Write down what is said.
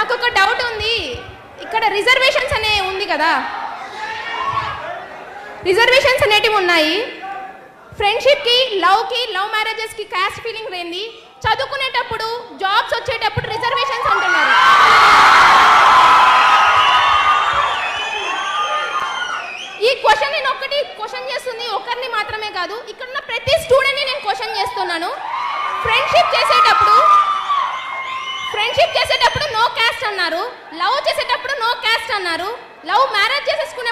నాకు ఒక డౌట్ ఉంది. ఇక్కడ రిజర్వేషన్స్ అనే ఉంది కదా, రిజర్వేషన్స్ అనేటివి ఉన్నాయి. ఫ్రెండ్షిప్కి, లవ్ మ్యారేజెస్కి క్యాస్ట్ ఫీలింగ్ లేని చదువుకునేటప్పుడు, జాబ్స్ వచ్చేటప్పుడు రిజర్వేషన్స్ అంటున్నారు. ఈ క్వశ్చన్ నేను ఒక్కటి క్వశ్చన్ చేస్తుంది, ఒకరిని మాత్రమే కాదు, ఇక్కడ ఉన్న ప్రతి స్టూడెంట్ని నేను క్వశ్చన్ చేస్తున్నాను. ఫ్రెండ్షిప్ చేసేటప్పుడు నో క్యాస్ట్ అన్నారు, లవ్ చేసేటప్పుడు నో క్యాస్ట్ అన్నారు, లవ్ మ్యారేజ్ చేసేసుకునే